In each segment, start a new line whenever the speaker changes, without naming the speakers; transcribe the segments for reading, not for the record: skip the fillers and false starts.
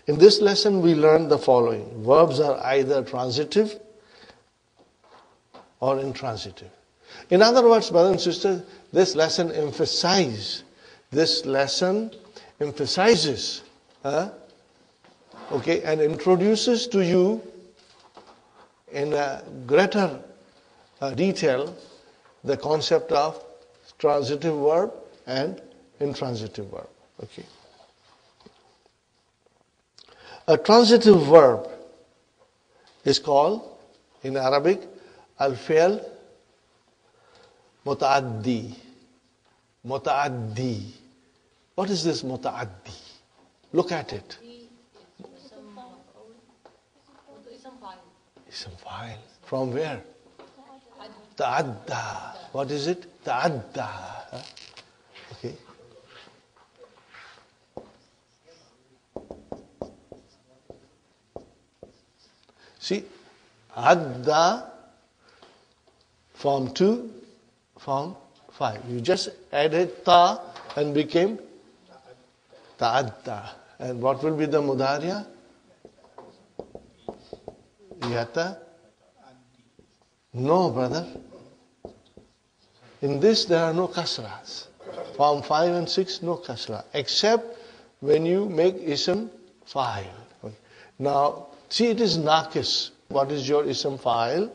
In this lesson, we learned the following. Verbs are either transitive or intransitive. In other words, brothers and sisters, this lesson emphasizes, and introduces to you in a greater detail the concept of transitive verb and intransitive verb. Okay. A transitive verb is called, in Arabic, al-fi'l muta'addi. Muta'addi. What is this muta'addi? Look at it. Ism fa'il. From where? Ta'adda. What is it? Ta'adda. Okay. See, adda, form 2, form 5. You just added ta and became ta'adda. And what will be the mudariya? Yata? No, brother. In this there are no kasras. Form 5 and 6, no kasra. Except when you make ism fa'il. Okay. Now, see, it is naqis. What is your ism fa'il?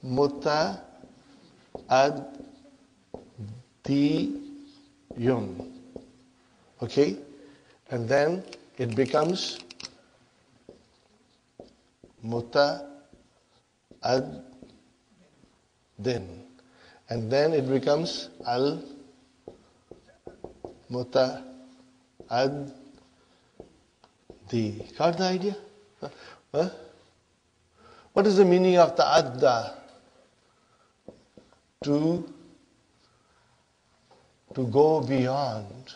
Muta'addiyun. Okay? And then it becomes muta'addin. And then it becomes al-muta'addi. Got the idea? Huh? What is the meaning of ta'adda? To go beyond.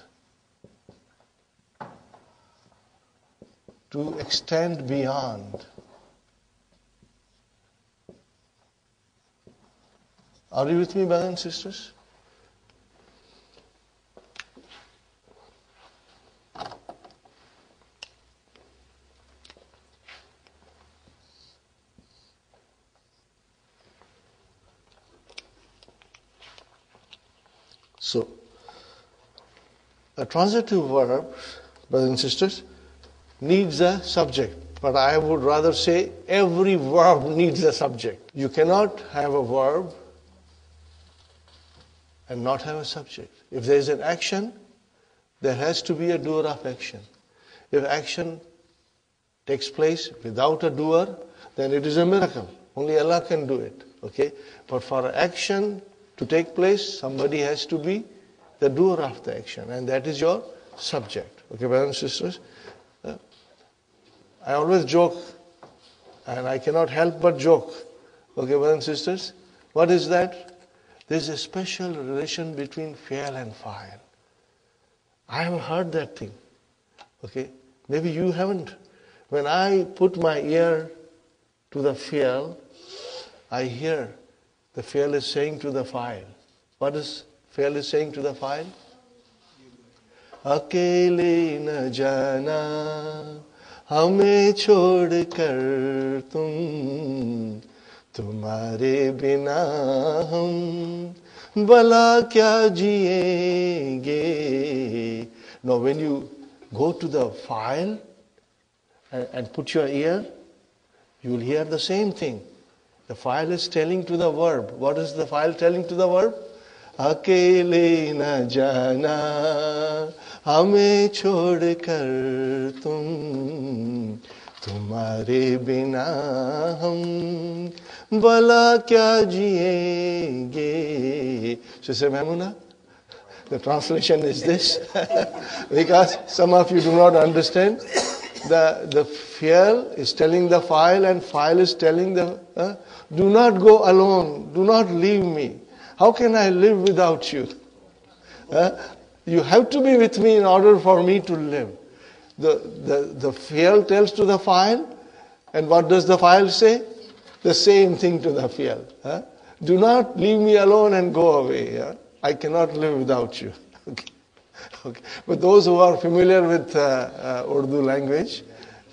To extend beyond. Are you with me, brothers and sisters? So, a transitive verb, brothers and sisters, needs a subject. But I would rather say every verb needs a subject. You cannot have a verb and not have a subject. If there is an action, there has to be a doer of action. If action takes place without a doer, then it is a miracle. Only Allah can do it. Okay? But for action to take place, somebody has to be the doer of the action, and that is your subject. Okay, brothers and sisters? I always joke, and I cannot help but joke. Okay, brothers and sisters? What is that? There is a special relation between fi'l and fa'il. I have heard that thing. Okay? Maybe you haven't. When I put my ear to the fi'l, I hear the fi'l is saying to the fa'il. What is fi'l is saying to the fa'il? Akele na jana, hame chhod kar tum, tumhare bina hum bala kya jiyenge. Now when you go to the fa'il and put your ear, you will hear the same thing. The fa'il is telling to the verb. What is the fa'il telling to the verb? Akele na jana, hame chhod kar tum, tumhare bina hum bala kya jiyenge. Sister Maimuna, the translation is this. Because some of you do not understand. The fi'l is telling the fa'il, and fa'il is telling the do not go alone, do not leave me. How can I live without you? You have to be with me in order for me to live. The fi'l tells to the fa'il, and what does the fa'il say? The same thing to the fi'l. Do not leave me alone and go away. I cannot live without you. Okay. Okay. But those who are familiar with Urdu language,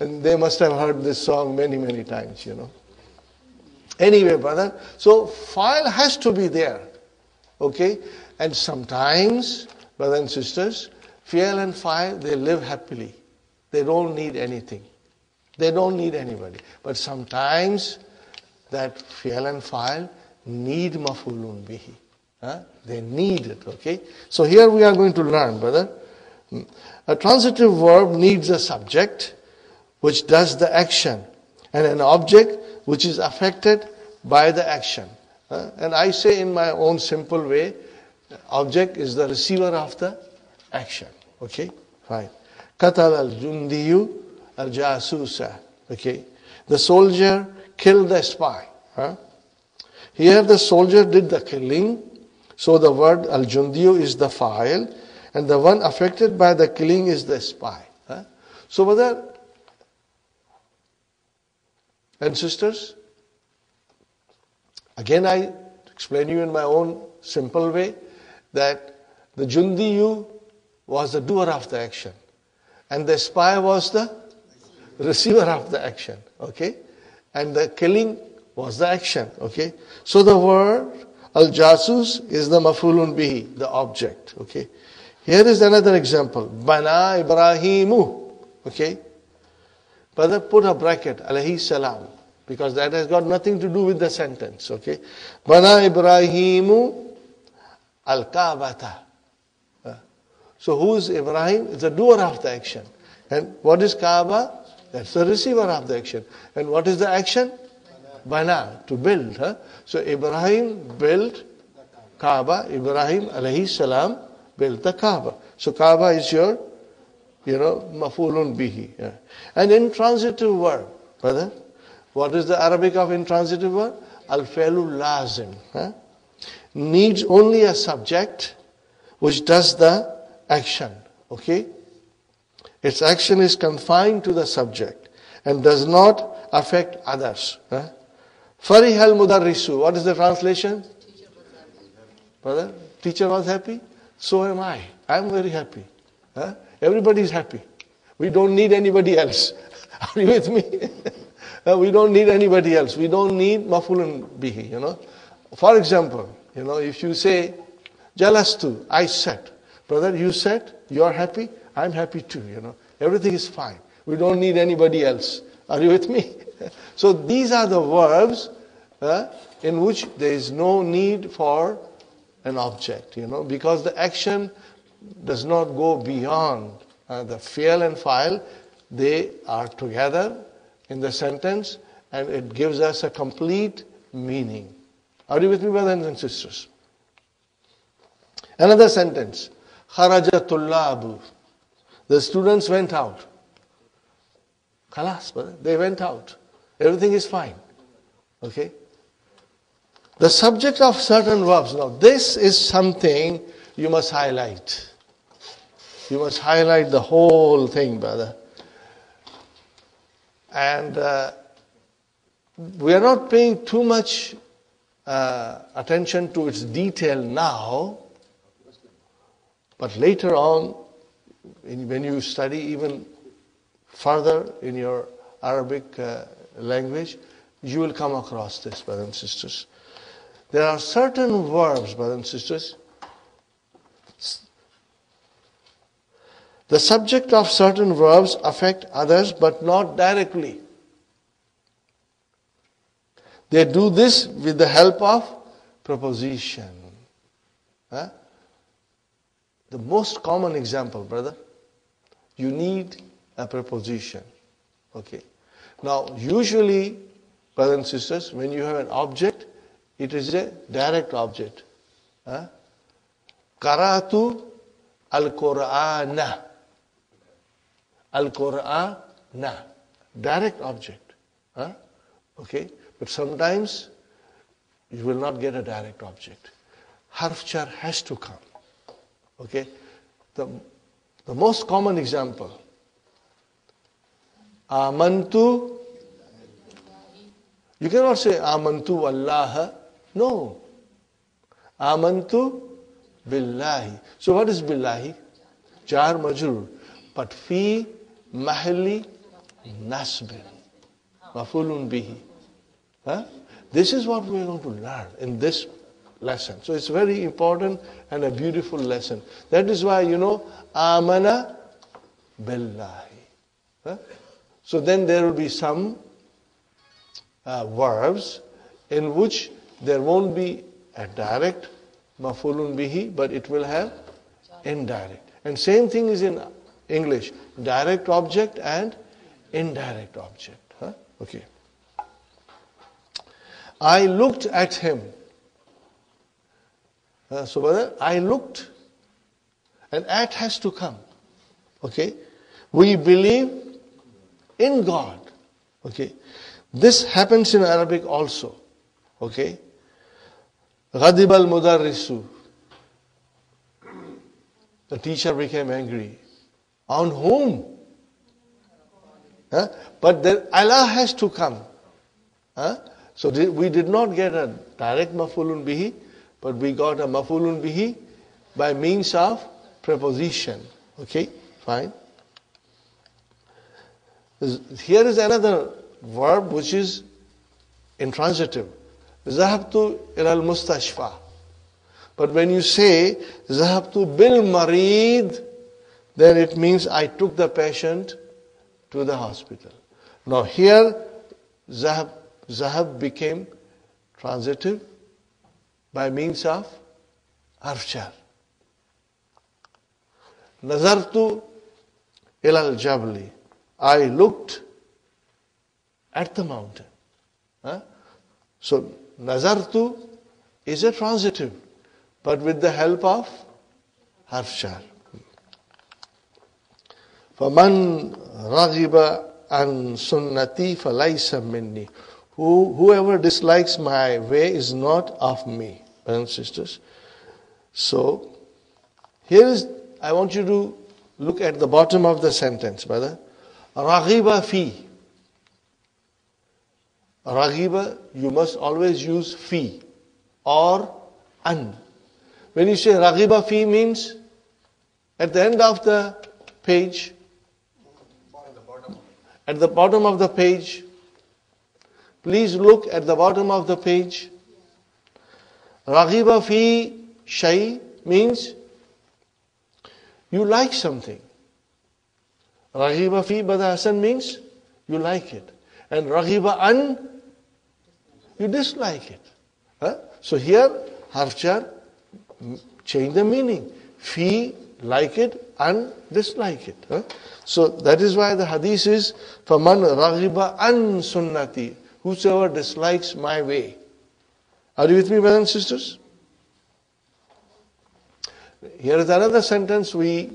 and they must have heard this song many, many times, Anyway, brother, so file has to be there. Okay? And sometimes, brothers and sisters, fi'l and fa'il, they live happily. They don't need anything. They don't need anybody. But sometimes that fi'l and fa'il need maf'ulun bihi. They need it, okay? So here we are going to learn, brother. A transitive verb needs a subject which does the action and an object which is affected by the action. And I say in my own simple way, object is the receiver of the action. Okay? Fine. Qatal al-jundiyu al-jasusa. Okay? The soldier killed the spy. Here the soldier did the killing. So the word al-jundiyu is the fa'il, and the one affected by the killing is the spy. So brother and sisters, again I explain you in my own simple way that the jundiyu was the doer of the action and the spy was the receiver of the action. Okay? And the killing was the action. Okay? So the word al-jasus is the maf'ulun bihi, the object. Okay? Here is another example. Bana Ibrahimu. Okay? Brother, put a bracket, alayhi salam, because that has got nothing to do with the sentence. Okay? Bana Ibrahimu al-Kaabata. So who is Ibrahim? It's the doer of the action. And what is Kaaba? That's the receiver of the action. And what is the action? Bana, to build. So Ibrahim built Kaaba. Ibrahim alayhi salam built the Kaaba. So Kaaba is your, maf'ulun bihi. And intransitive verb, brother. What is the Arabic of intransitive verb? Al-fi'lul lazim. Needs only a subject which does the action. Okay? Its action is confined to the subject and does not affect others. Farih al-mudarrisu. What is the translation? Brother, teacher was happy? So am I. I am very happy. Everybody is happy. We don't need anybody else. Are you with me? We don't need anybody else. We don't need maf'ulun bihi, For example, if you say, jalastu, I sat. Brother, you sat, you are happy, I'm happy too, Everything is fine. We don't need anybody else. Are you with me? So these are the verbs in which there is no need for an object, because the action does not go beyond the fi'l and fa'il. They are together in the sentence and it gives us a complete meaning. Are you with me, brothers and sisters? Another sentence. Kharaja tullabu. The students went out. Khalas, brother. They went out. Everything is fine. Okay? The subject of certain verbs. Now, this is something you must highlight. You must highlight the whole thing, brother. And we are not paying too much attention to its detail now, but later on, when you study even further in your Arabic language, you will come across this, brothers and sisters. There are certain verbs, brothers and sisters. The subject of certain verbs affect others, but not directly. They do this with the help of preposition. The most common example, brother, you need a preposition. Okay. Now, usually, brothers and sisters, when you have an object, it is a direct object. Qara'tu al-Qur'ana. Al-Qur'ana. Direct object. Okay. But sometimes you will not get a direct object. Harf jar has to come. Okay. The most common example. Amantu. You cannot say Amantu Allah. No. Amantu billahi. So what is billahi? jar majrur. But fi mahalli nasbin. Mafulun bihi. Huh? This is what we are going to learn in this lesson. So it's very important and a beautiful lesson. That is why, amana billahi. Huh? So then there will be some verbs in which there won't be a direct mafulun bihi, but it will have indirect. And same thing is in English. Direct object and indirect object. Huh? Okay. I looked at him. So brother, I looked. And at has to come. Okay. We believe in God. Okay. This happens in Arabic also. Okay. Ghadib al-mudarrisu. The teacher became angry. On whom? Huh? But then Allah has to come. Huh? So we did not get a direct mafulun bihi, but we got a mafulun bihi by means of preposition. Okay, fine. Here is another verb which is intransitive. Zahabtu ilal mustashfa. But when you say Zahabtu bil marid, then it means I took the patient to the hospital. Now here Zahab became transitive by means of harf jar. Nazartu ilal jabli. I looked at the mountain. Huh? So nazartu is a transitive, but with the help of harf jar. فَمَنْ رَغِبَ عَنْ سُنَّتِي فَلَيْسَ مِنِّي. Whoever dislikes my way is not of me. Brothers and sisters. So, I want you to look at the bottom of the sentence, brother. Raghiba fi. Raghiba, you must always use fi or an. When you say Raghiba fi means, at the end of the page, at the bottom of the page, please look at the bottom of the page. Raghiba fi shay means you like something. Raghiba fi Brother Hassan means you like it. And Raghiba an, you dislike it. Huh? So here, harf jar change the meaning. Fi, like it, and dislike it. Huh? So that is why the hadith is, فَمَنْ رَغِبَ عَنْ sunnati. Whosoever dislikes my way. Are you with me, brothers and sisters? Here is another sentence we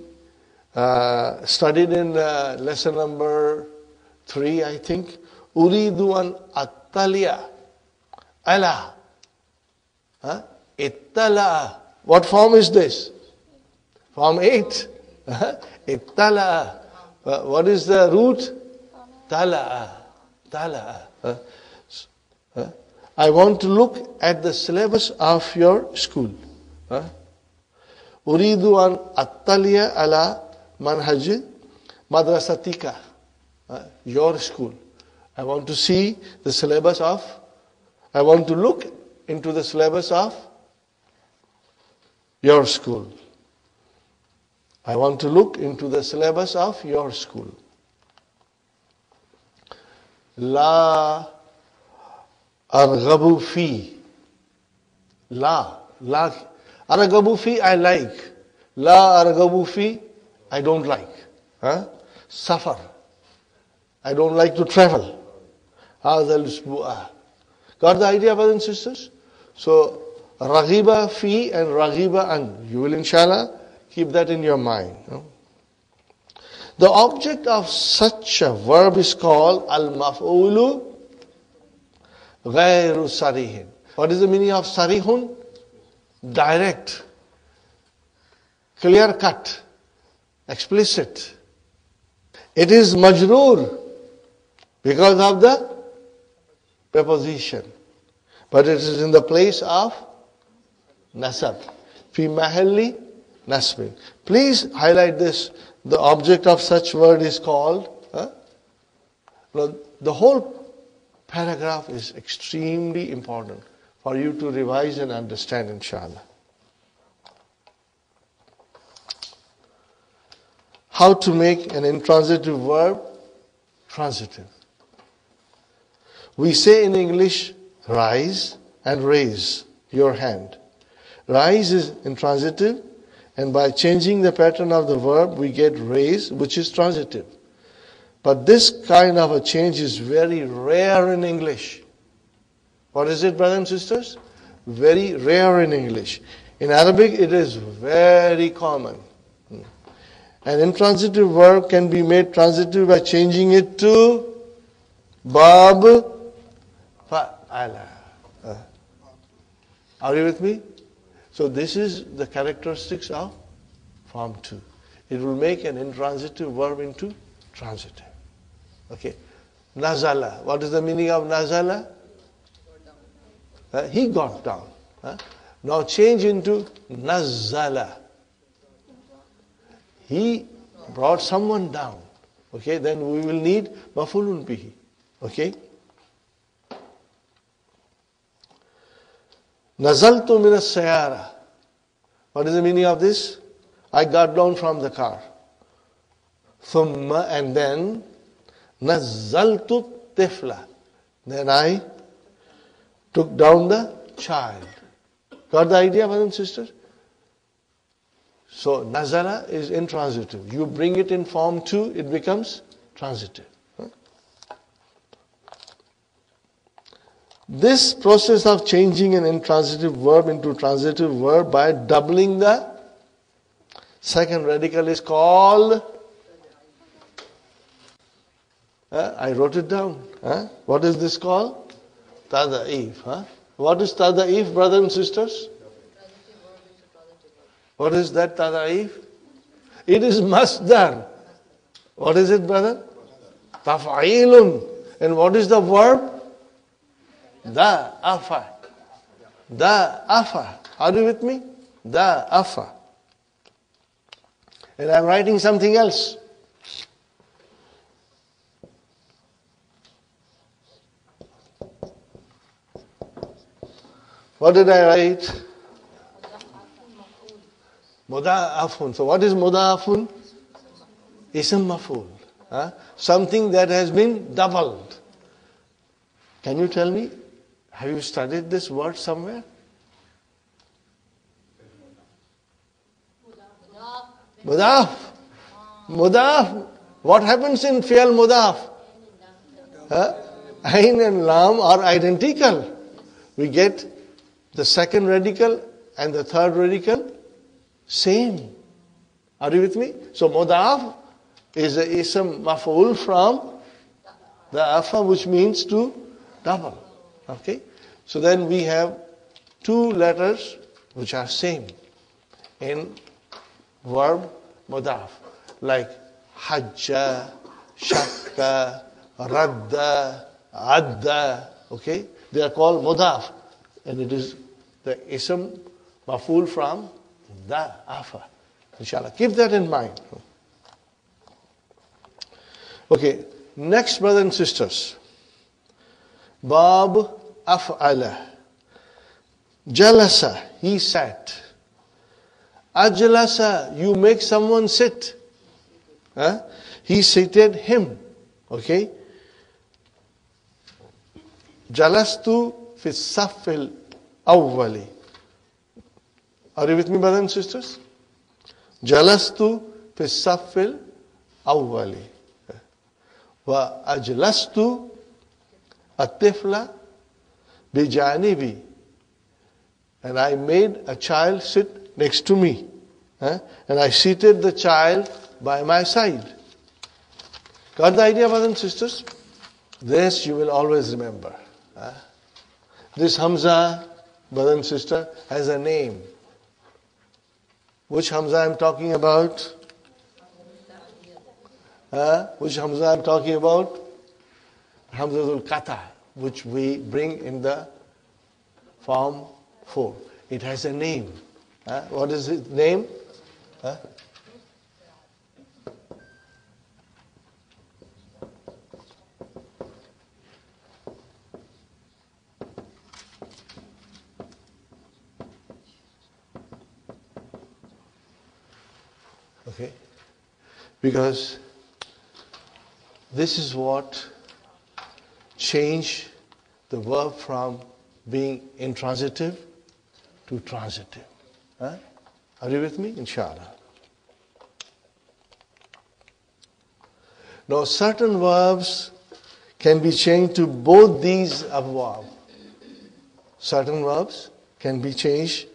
studied in lesson number 3, I think. Uridu an attaliya ala. Ittala. What form is this? Form 8. Ittala. What is the root? Tala'a. Tala'a. I want to look at the syllabus of your school. Uridu an attaliya ala manhaj madrasatika. Your school. I want to see the syllabus of, I want to look into the syllabus of your school. I want to look into the syllabus of your school. La arghabu fi. La. Arghabu fi, I like. La arghabu fi, I don't like. Safar. I don't like to travel. Hadha al-usbu'a. Got the idea, brothers and sisters? So, raghiba fi and raghiba an. You will inshallah keep that in your mind. The object of such a verb is called al-maf'ulu ghayru sarihin. What is the meaning of sarihun? Direct, clear cut, explicit. It is majroor because of the preposition. But it is in the place of nasab. Fi mahalli nasbin. Please highlight this. The object of such word is called. The whole paragraph is extremely important for you to revise and understand, inshallah. How to make an intransitive verb transitive. We say in English, rise and raise your hand. Rise is intransitive, and by changing the pattern of the verb, we get raise, which is transitive. But this kind of a change is very rare in English. What is it, brothers and sisters? Very rare in English. In Arabic, it is very common. An intransitive verb can be made transitive by changing it to bab fa'ala. Are you with me? So this is the characteristics of form 2. It will make an intransitive verb into transitive. Okay. Nazala. What is the meaning of nazala? He got down. Now change into nazala. He brought someone down. Okay, then we will need mafulun bihi. Okay. Nazaltu min as-sayara. What is the meaning of this? I got down from the car. Thumma, and then nazaltu tifla. Then I took down the child. Got the idea, brothers and sisters? So nazala is intransitive. You bring it in form 2, it becomes transitive. This process of changing an intransitive verb into transitive verb by doubling the second radical is called, I wrote it down. What is this called? Tada'if. What is tada'if, brothers and sisters? What is that tada'if? It is masdar. What is it, brother? Taf'ilun. And what is the verb? Da'afa. Da'afa. Are you with me? Da'afa. And I'm writing something else. What did I write? Muda'afun. So what is muda'afun? Ism maf'ul. Something that has been doubled. Can you tell me? Have you studied this word somewhere? Mudaf. Mudaf. What happens in fi'al mudaf? Ain and lam are identical. We get the second radical and the third radical same. Are you with me? So mudaf is a ism maf'ul from the afa, which means to double. Okay? So then we have two letters which are same in verb mudaf, like hajja, shakka, radda, adda. Okay? They are called mudaf, and it is the ism maf'ul from the afa. Inshallah. Keep that in mind. Okay. Next, brothers and sisters. Bab af'ala. Jalasa, he sat. Ajlasa, you make someone sit. He seated him. Okay? Jalastu fi saffil awwali. Are you with me, brothers and sisters? Jalastu fi saffil awwali. Wa ajlastu at-tifla bijanibi. And I made a child sit next to me. And I seated the child by my side. Got the idea, brothers and sisters? This you will always remember. This Hamza, brother and sister, has a name. Which Hamza I'm talking about? Which Hamza I'm talking about? Hamzatul Qata, which we bring in the form 4. It has a name. What is its name? Huh? Okay? Because this is what changed the verb from being intransitive to transitive. Huh? Are you with me? Inshallah. Now, certain verbs can be changed to both these abwab. Certain verbs can be changed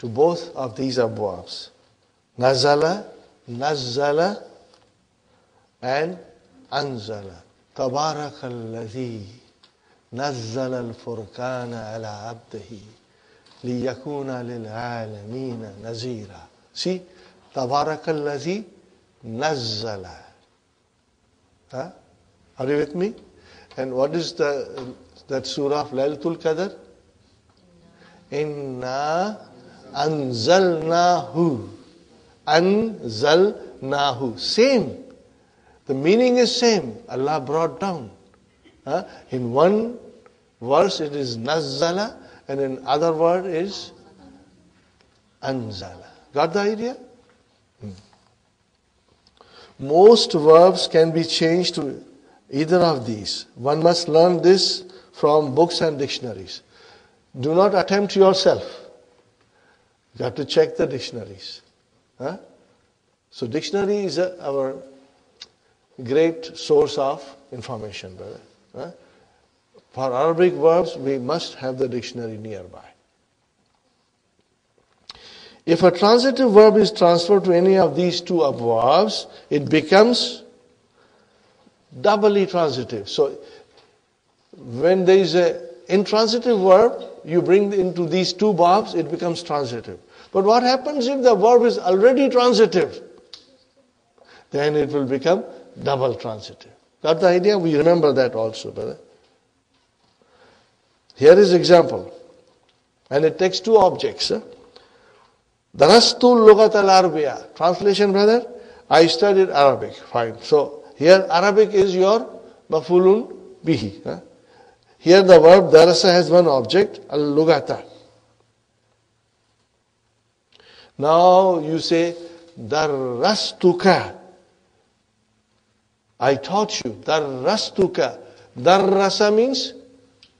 to both of these abwabs. Nazala, nazzala, and anzala. Tabarakalladhi nazzala al-furqana ala abdihi liyakuna lil-alamina nazira. See, Tabarakalladhi nazzala. Huh? Are you with me? And what is that surah of Laylatul Qadr? Inna anzalnahu. Anzalnahu. Same. The meaning is same. Allah brought down. In one verse it is nazzala, and in other word is anzala. Got the idea? Most verbs can be changed to either of these. One must learn this from books and dictionaries. Do not attempt yourself. You have to check the dictionaries. So dictionary is our great source of information, brother. For Arabic verbs, we must have the dictionary nearby. If a transitive verb is transferred to any of these two abwabs, it becomes doubly transitive. So when there is an intransitive verb, you bring into these two babs, it becomes transitive. But what happens if the verb is already transitive? Then it will become double transitive. Got the idea? We remember that also, brother. Here is example. And it takes two objects. Darastul Lughat al-Arabiyya. Translation, brother? I studied Arabic. Fine. So here Arabic is your mafulun bihi. Here the verb darasa has one object, al-lughata. Now you say, darastuka. I taught you. Darastuka. Darasa means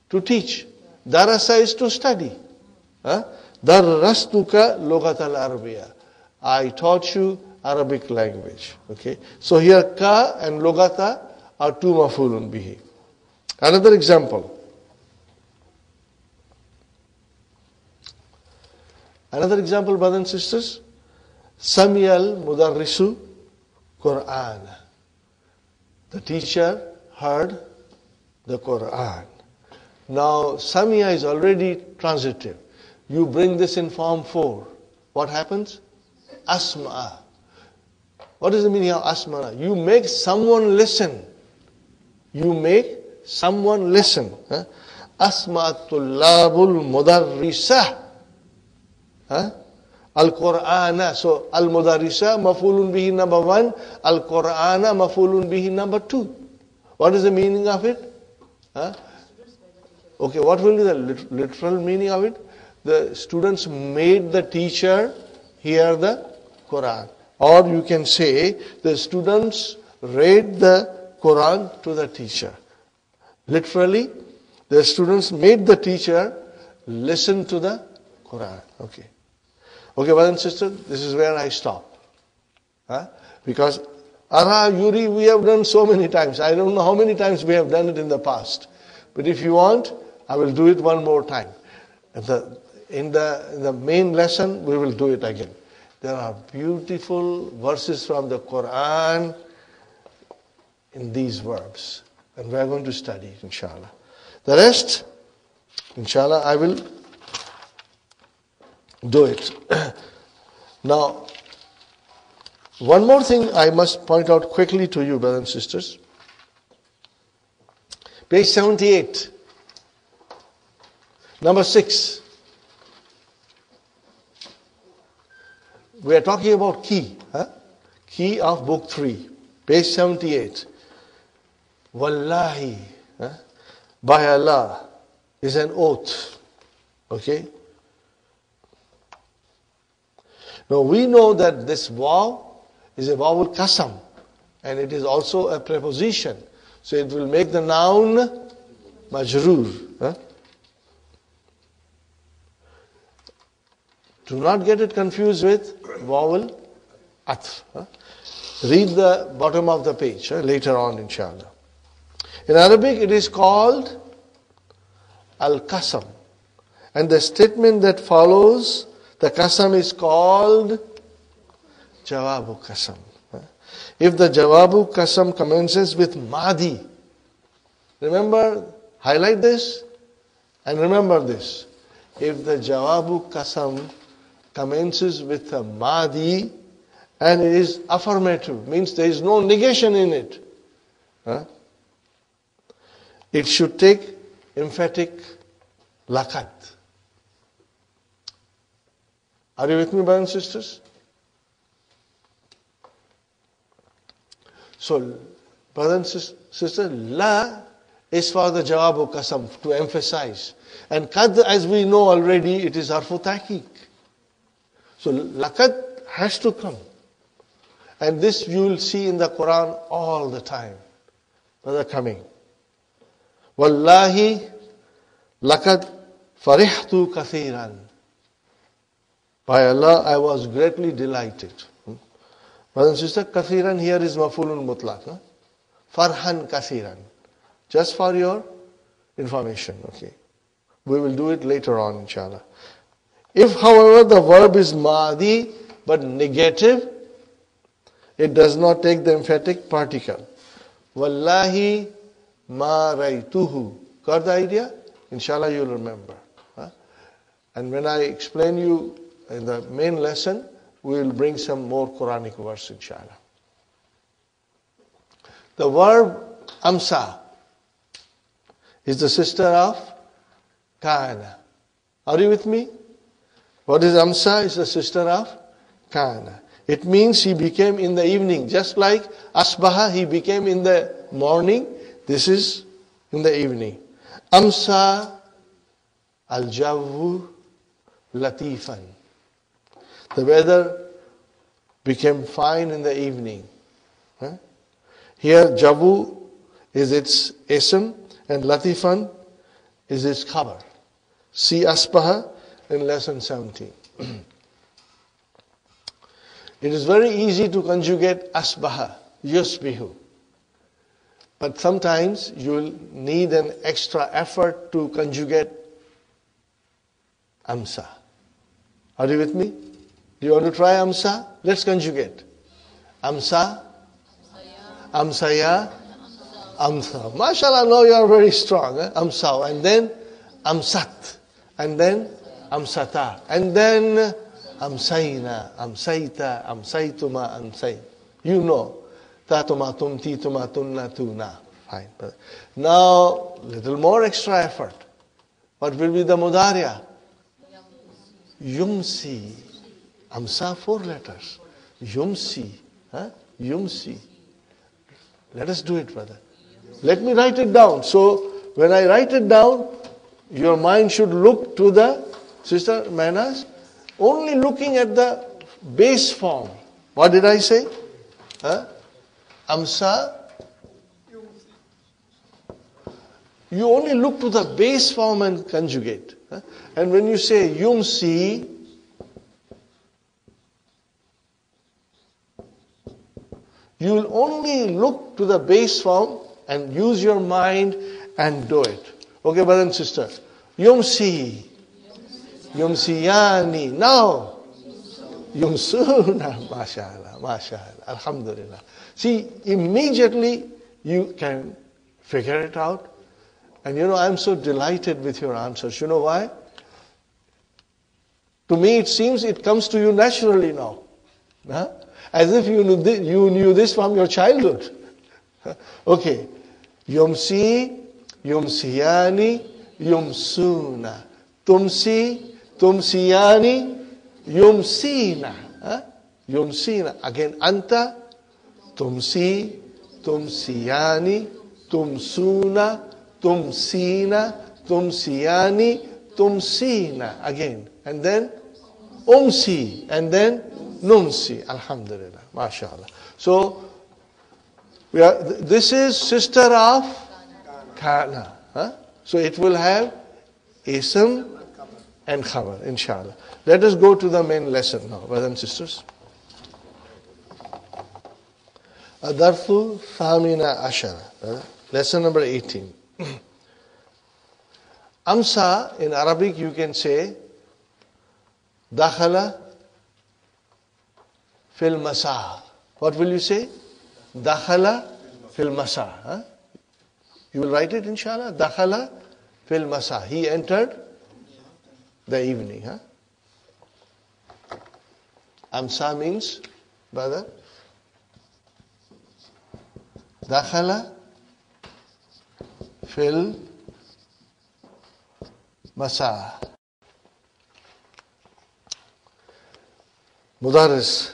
to teach. Darasa is to study. Darastuka lughat al-Arabiyya. I taught you Arabic language. Okay. So here ka and lugata are two mafulun bihi. Another example. Another example, brothers and sisters. Samiyal mudarrisu Qur'an. The teacher heard the Qur'an. Now, Samiya is already transitive. You bring this in form 4. What happens? Asma. What is the meaning of asma? You make someone listen. You make someone listen. Asma tullabul mudarrisa. Al-Qur'ana. So, al-mudarrisa, mafulun bihi number 1. Al-Qur'ana, mafulun bihi number 2. What is the meaning of it? Okay, what will be the literal meaning of it? The students made the teacher hear the Quran. Or you can say, the students read the Quran to the teacher. Literally, the students made the teacher listen to the Quran. Okay. Okay, brothers and sisters, this is where I stop. Because Ara, Yuri, we have done so many times. I don't know how many times we have done it in the past. But if you want, I will do it one more time. In the main lesson, we will do it again. There are beautiful verses from the Quran in these verbs. And we are going to study it, inshallah. The rest, inshallah, I will do it. Now, one more thing I must point out quickly to you, brothers and sisters. Page 78. Number 6. we are talking about key. Key of book 3, page 78. Wallahi, by Allah, is an oath. Okay? Now we know that this waw is a vowel qasam, and it is also a preposition. So it will make the noun majroor. Do not get it confused with vowel atf. Read the bottom of the page later on, inshallah. In Arabic, it is called al-qasam. And the statement that follows the qasam is called jawabu qasam. If the jawabu qasam commences with madi, remember, highlight this and remember this. If the jawabu qasam commences with a madi and it is affirmative, means there is no negation in it, it should take emphatic laqad. Are you with me, brothers and sisters? So, brothers and sisters, la is for the jawabu qasam, to emphasize. And qad, as we know already, it is harfu tahqiq. So, laqad has to come. And this you will see in the Quran all the time. Brother coming. Wallahi laqad farihtu kathiran. By Allah, I was greatly delighted. Brother and sister, kathiran here is mafulun mutlaq. Farhan kathiran. Just for your information, okay. We will do it later on, inshallah. If, however, the verb is madi but negative, it does not take the emphatic particle. Wallahi ma raytuhu. Got the idea? Inshallah you'll remember. And when I explain you in the main lesson, we will bring some more Quranic verse, inshallah. The verb amsa is the sister of kana. Are you with me? What is amsa? Is the sister of kana. It means he became in the evening. Just like asbaha, he became in the morning. This is in the evening. Amsa al-jawu latifan. The weather became fine in the evening. Here, jawu is its ism and latifan is its khabar. See asbaha in lesson 17. It is very easy to conjugate asbaha, yusbihu. But sometimes you will need an extra effort to conjugate amsa. Are you with me? Do you want to try amsa? Let's conjugate. Amsa, amsaya, amsa. MashaAllah, now you are very strong. Amsa. And then amsat. And then amsata. And then amsayna, amsayta, amsaytuma, amsay. You know. Tatuma, tumti, tuma, tunna, tuna. Fine. Now, little more extra effort. What will be the mudariya? Yumsi. Amsa, 4 letters. Yumsi. Yumsi. Let us do it, brother. Let me write it down. So, when I write it down, your mind should look to the, Sister Manas, only looking at the base form. What did I say? Amsa. You only look to the base form and conjugate. And when you say yumsi, you will only look to the base form and use your mind and do it. Okay, brother and sister. Yumsi. Yumsiyani. Now. Yumsuna. MashaAllah. MashaAllah. Alhamdulillah. See, immediately you can figure it out. And I'm so delighted with your answers. You know why? To me, it seems it comes to you naturally now. As if you knew this from your childhood. Okay. Yumsi, yumsiyani, yumsuna. Tumsi, tumsiyani, yumsina. Yumsina. Again, anta, tumsi, tumsiyani, tumsuna, tumsina, tumsiyani, tumsina. Again. And then umsi. And then numsi. Alhamdulillah. MashaAllah. So, this is sister of kana. Huh? So it will have ism and khabar, inshallah. Let us go to the main lesson now, brothers and sisters. Adarfu Thamina Ashara. Lesson number 18. Amsa, in Arabic you can say, Dakhala fil masa. What will you say? Dakhala fil masa. Huh? You will write it, inshallah. Dakhala fil masa. He entered the evening. Huh? Amsa means, brother, Dakhala fil masa. Mudarris,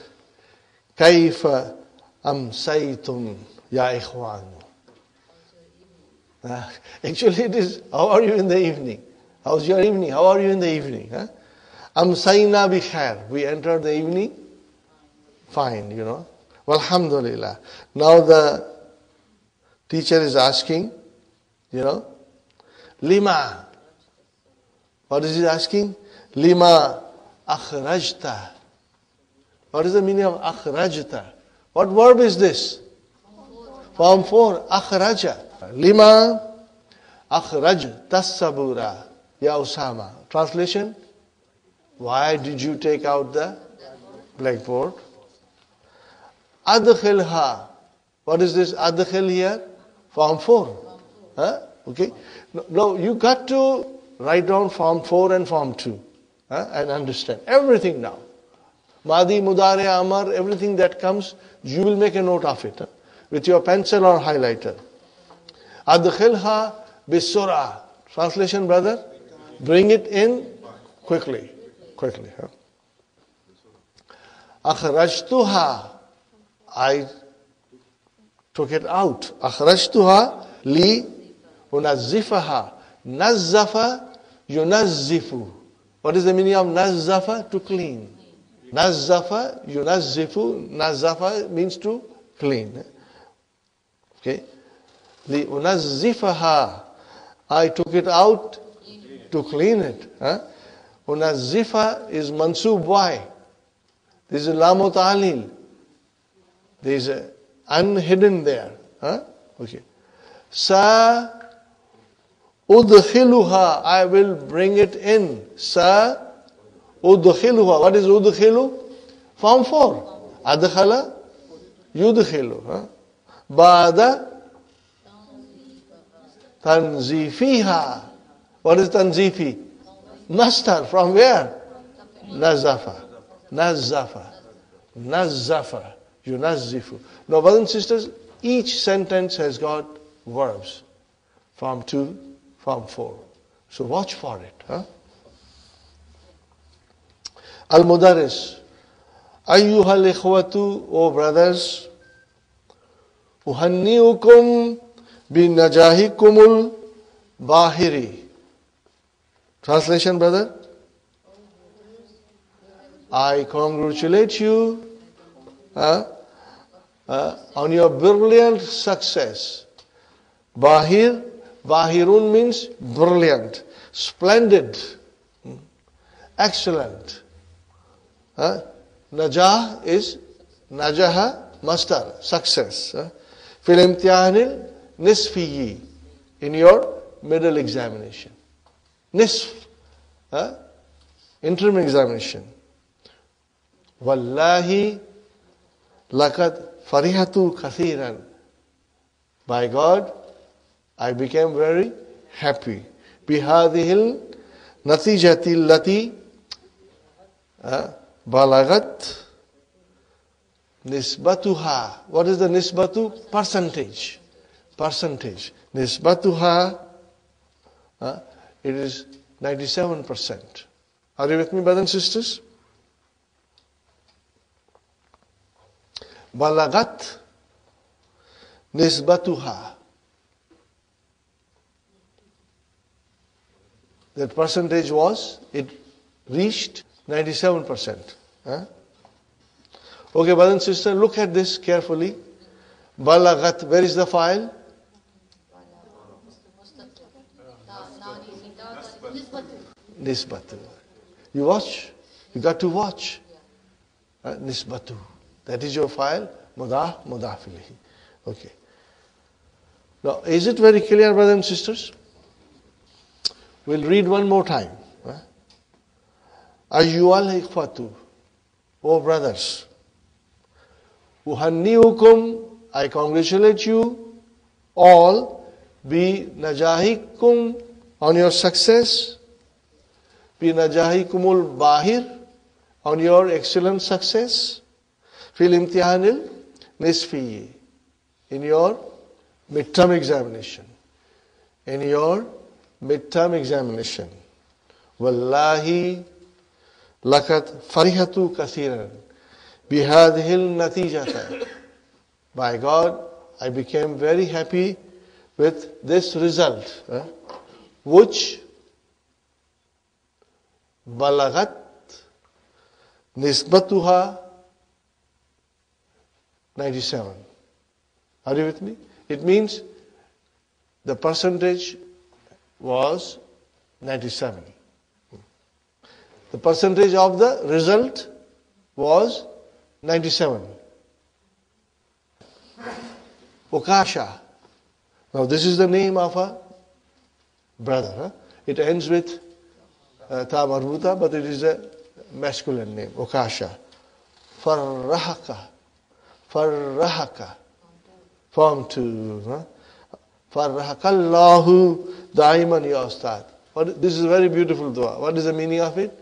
kaifa amsaytum ya ikhwan. Actually it is, how are you in the evening? How's your evening? How are you in the evening? Amsayna bi khair. We entered the evening fine, you know. Walhamdulillah. Now the teacher is asking, you know, lima. What is he asking? Lima akhrajta. What is the meaning of akhrajta? What verb is this? Form 4. Akhraja. Lima akhraj tasabura. Ya Usama. Translation? Why did you take out the blackboard? Adkhilha. What is this adkhil here? Form 4. Huh? Okay. No, you got to write down form 4 and form 2. And understand everything now. Madi, Mudari, Amar, everything that comes, you will make a note of it. With your pencil or highlighter. Adkhilha bisura. Translation, brother? Bring it in quickly. Quickly. Akhrajtuha. I took it out. Akhrajtuha li unazzifaha. Nazzafa yunazzifu. What is the meaning of nazzafa? To clean. Nazzafa yunazzifu. Nazzafa means to clean. Okay. Li unazzifaha. I took it out to clean it. Unazzifa is mansub. Why? This is lamu ta'lil. There is a unhidden there. Okay. Sa udkhiluha. I will bring it in. Sa udkhiluha. What is udkhilu? Form 4. Adkhala yudkhilu. Ba'da tanzifiha. What is tanzifi? Mastar. From where? Nazafa. Nazafa. Nazafa. Yunazzifu. Now, brothers and sisters, each sentence has got verbs. Form 2, form 4. So watch for it. Al-Mudarris. Ayyuhal ikhwatu, O brothers, uhanniukum bin najahikumul bahiri. Translation, brother? I congratulate you on your brilliant success. Bahir, Bahirun means brilliant, splendid, excellent. Najah is Najaha, mastar, success. Fil imtihanil nisfiyi, in your middle examination. Nisf, interim examination. Wallahi laqad farihatu kathiran. By God, I became very happy. Bihadihil natijati allati balagat nisbatuha. What is the nisbatu? Percentage. Percentage. Nisbatuha, it is 97%. Are you with me, brothers and sisters? Balagat nisbatuha. That percentage was, it reached 97%. Huh? Okay, brother and sister, look at this carefully. Balagat, where is the file? Nisbatu. You watch? You got to watch. Nisbatu. That is your file. Mudah, mudafilihi. Okay. Now, is it very clear, brothers and sisters? We'll read one more time. Ayyuhal ikhwatu, O brothers, uhanniukum, I congratulate you all, bi najahikum, on your success, bi najahikumul bahir, on your excellent success, fil imtihanil nisfi, in your midterm examination, in your midterm examination. Wallahi lakat farihatu kathiran bihadhil natijata. By God, I became very happy with this result, which balagat nisbatuha 97. Are you with me? It means the percentage was 97. The percentage of the result was 97. Ukasha. Now this is the name of a brother. It ends with ta marbuta, but it is a masculine name. Ukasha. Farrahaka. Farrahaka. Form 2. Farrahakallahu daiman ya ustad. This is a very beautiful dua. What is the meaning of it?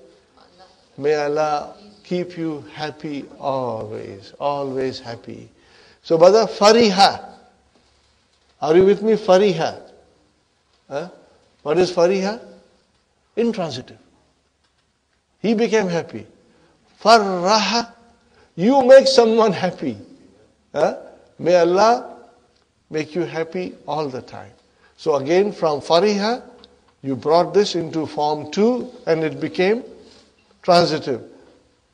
May Allah keep you happy always. Always happy. So, brother, fariha. Are you with me? Fariha. What is fariha? Intransitive. He became happy. Farraha. You make someone happy. May Allah make you happy all the time. So again, from fariha, you brought this into form 2 and it became transitive.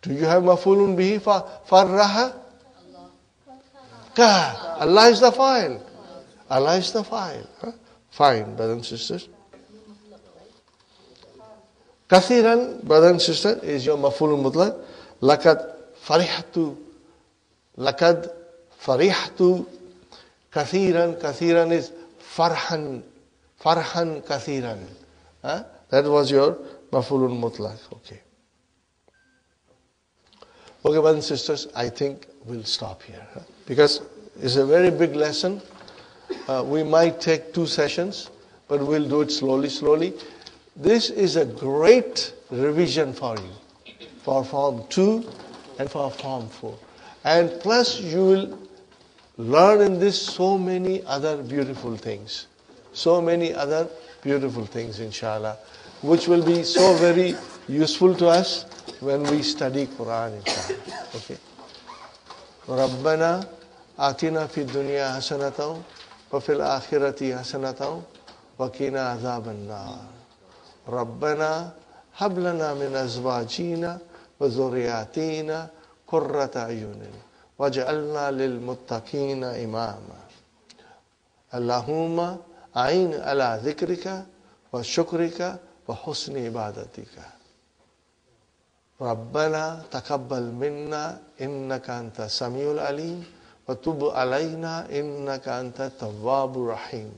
Do you have mafulun bihi farraha? Ka. Allah is the file. Allah is the file. Fine, brothers and sisters. Kathiran, brother and sister, is your mafulun mutlaq. Lakad farihtu. Lakad farihtu. Kathiran. Kathiran is farhan. Farhan kathiran. That was your mafulun mutlaq. Okay. Okay, brothers and sisters, I think we'll stop here. Because it's a very big lesson. We might take 2 sessions, but we'll do it slowly. This is a great revision for you, for Form 2 and for Form 4. And plus you will learn in this so many other beautiful things. So many other beautiful things, inshallah, which will be so very useful to us when we study Quran, inshallah. Okay. Rabbana atina fid dunya hasanatan wa fil akhirati hasanatan wa qina adhaban nar. Rabbana hab lana min azwajina wa dhurriyyatina qurrata ayunin waj'alna lil muttaqina imama. Allahumma a'in ala dhikrika wa shukrika wa husni ibadatika. ربنا تقبل منا إنك أنت السميع العليم وتب علينا إنك أنت التواب الرحيم.